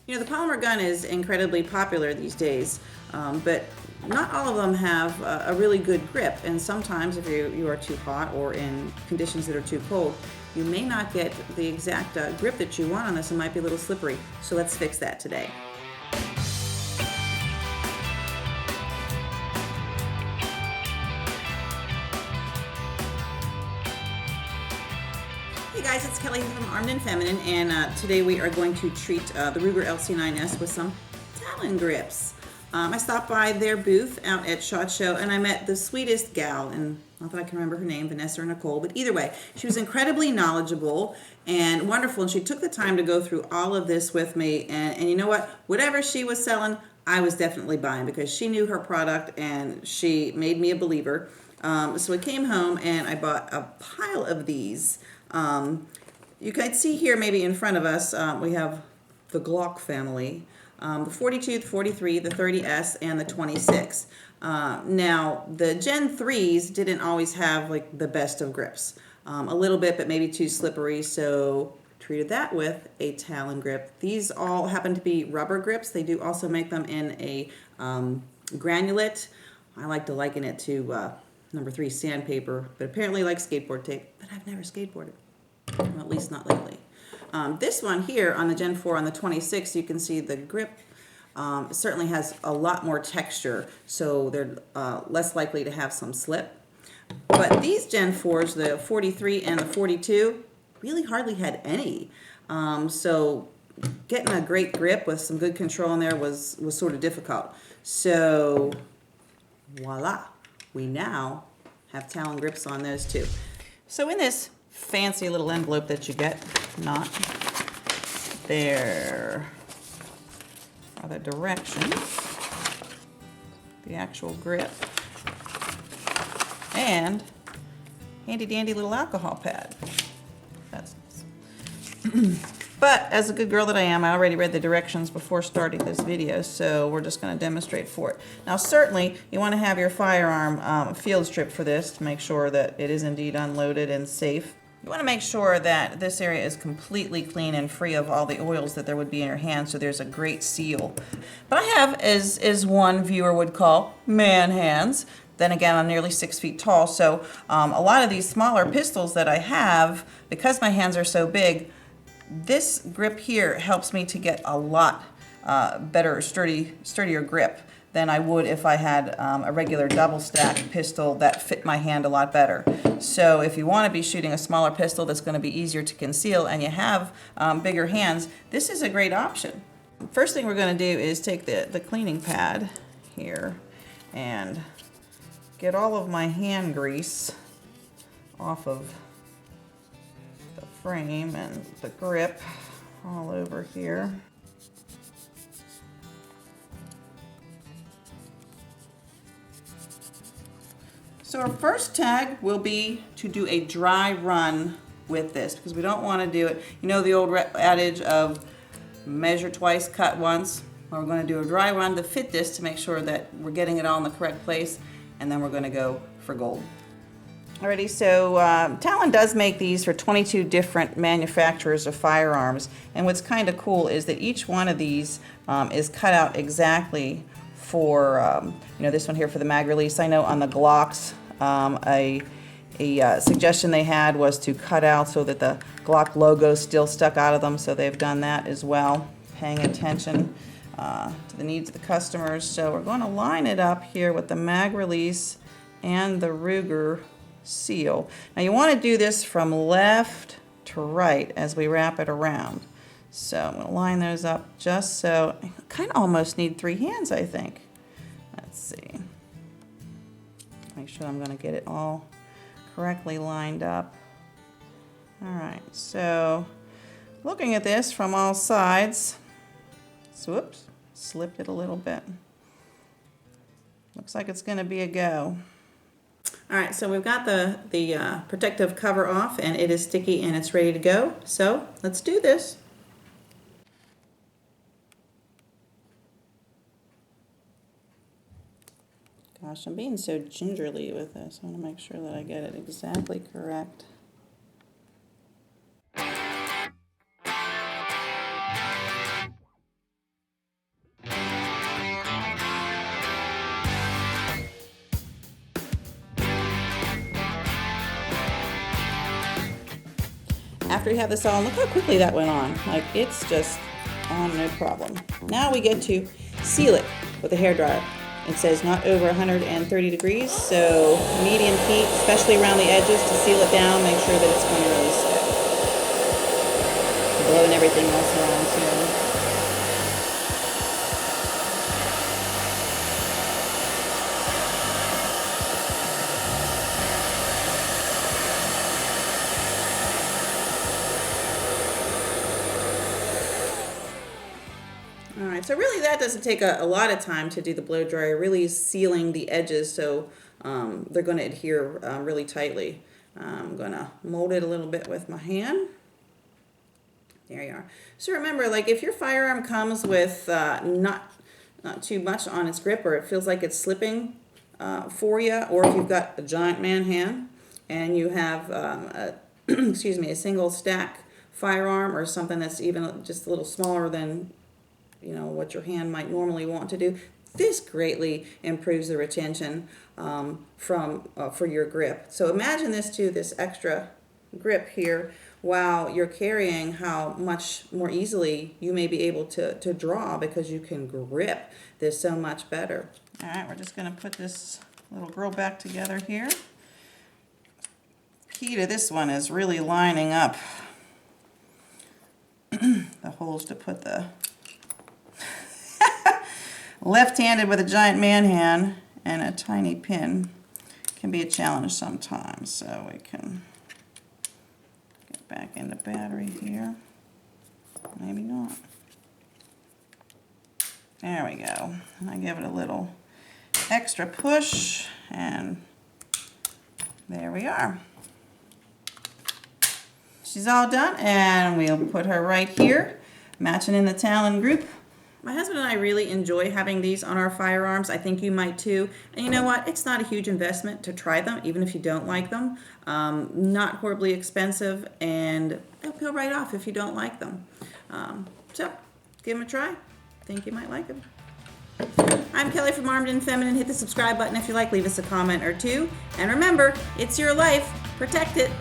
You know, the polymer gun is incredibly popular these days, but not all of them have a really good grip, and sometimes if you are too hot or in conditions that are too cold, you may not get the exact grip that you want on this. It might be a little slippery, so let's fix that today. Hey guys, it's Kelly from Armed and Feminine, and today we are going to treat the Ruger LC9s with some Talon grips. I stopped by their booth out at SHOT Show, and I met the sweetest gal, and not that I can remember her name, Vanessa or Nicole, but either way, she was incredibly knowledgeable and wonderful, and she took the time to go through all of this with me, and you know what? Whatever she was selling, I was definitely buying because she knew her product, and she made me a believer. So I came home, and I bought a pile of these. You can see here maybe in front of us, we have the Glock family. The 42, the 43, the 30S, and the 26. Now, the Gen 3s didn't always have like the best of grips. A little bit, but maybe too slippery, so treated that with a Talon grip. These all happen to be rubber grips. They do also make them in a granulate. I like to liken it to number 3 sandpaper, but apparently like skateboard tape, but I've never skateboarded, well, at least not lately. This one here on the Gen 4 on the 26, you can see the grip certainly has a lot more texture, so they're less likely to have some slip. But these Gen 4s, the 43 and the 42, really hardly had any. So getting a great grip with some good control in there was sort of difficult. So voila, we now have Talon grips on those too. So in this fancy little envelope that you get, there are the directions, the actual grip, and handy dandy little alcohol pad. That's nice. But as a good girl that I am, I already read the directions before starting this video, so we're just going to demonstrate for it. Now certainly you want to have your firearm field strip for this to make sure that it is indeed unloaded and safe. You want to make sure that this area is completely clean and free of all the oils that there would be in your hand, so there's a great seal. But I have, as one viewer would call, man hands. Then again, I'm nearly 6 feet tall, so a lot of these smaller pistols that I have, because my hands are so big, this grip here helps me to get a lot better, sturdier grip than I would if I had a regular double stack pistol that fit my hand a lot better. So if you want to be shooting a smaller pistol that's going to be easier to conceal and you have bigger hands, this is a great option. First thing we're going to do is take the cleaning pad here and get all of my hand grease off of the frame and the grip all over here. So our first tag will be to do a dry run with this because we don't want to do it. You know the old adage of measure twice, cut once? Well, we're going to do a dry run to fit this to make sure that we're getting it all in the correct place, and then we're going to go for gold. Alrighty, so Talon does make these for 22 different manufacturers of firearms, and what's kind of cool is that each one of these is cut out exactly for, you know, this one here for the mag release. I know on the Glocks, a suggestion they had was to cut out so that the Glock logo still stuck out of them, so they've done that as well, paying attention to the needs of the customers. So we're going to line it up here with the mag release and the Ruger seal. Now you want to do this from left to right as we wrap it around. So I'm going to line those up just so, I kind of almost need 3 hands, I think. Let's see. Make sure I'm going to get it all correctly lined up. All right, so looking at this from all sides, so whoops, slipped it a little bit. Looks like it's going to be a go. All right, so we've got the protective cover off, and it is sticky and it's ready to go. So let's do this. Gosh, I'm being so gingerly with this. I want to make sure that I get it exactly correct. after you have this on, look how quickly that went on. Like, it's just on no problem. Now we get to seal it with a hairdryer. It says not over 130 degrees, so medium heat, especially around the edges, to seal it down, make sure that it's going to really stick. Blowing everything else around too. Alright, so really that doesn't take a lot of time to do the blow dryer, really sealing the edges so they're going to adhere really tightly. I'm going to mold it a little bit with my hand. There you are. So remember, like if your firearm comes with not too much on its grip, or it feels like it's slipping for you, or if you've got a giant man hand and you have excuse me, a single stack firearm, or something that's even just a little smaller than what your hand might normally want to do, this greatly improves the retention for your grip. So imagine this extra grip here while you're carrying, how much more easily you may be able to draw, because you can grip this so much better. All right, we're just going to put this little girl back together here. Key to this one is really lining up the holes to put the left-handed with a giant man hand and a tiny pin can be a challenge sometimes, so we can get back into battery here. Maybe not. There we go. And I give it a little extra push, and there we are. She's all done, and we'll put her right here, matching in the Talon group. My husband and I really enjoy having these on our firearms. I think you might too. And you know what? It's not a huge investment to try them, even if you don't like them. Not horribly expensive, and they'll peel right off if you don't like them. So give them a try. Think you might like them. I'm Kelly from Armed and Feminine. Hit the subscribe button if you like. Leave us a comment or two. And remember, it's your life. Protect it.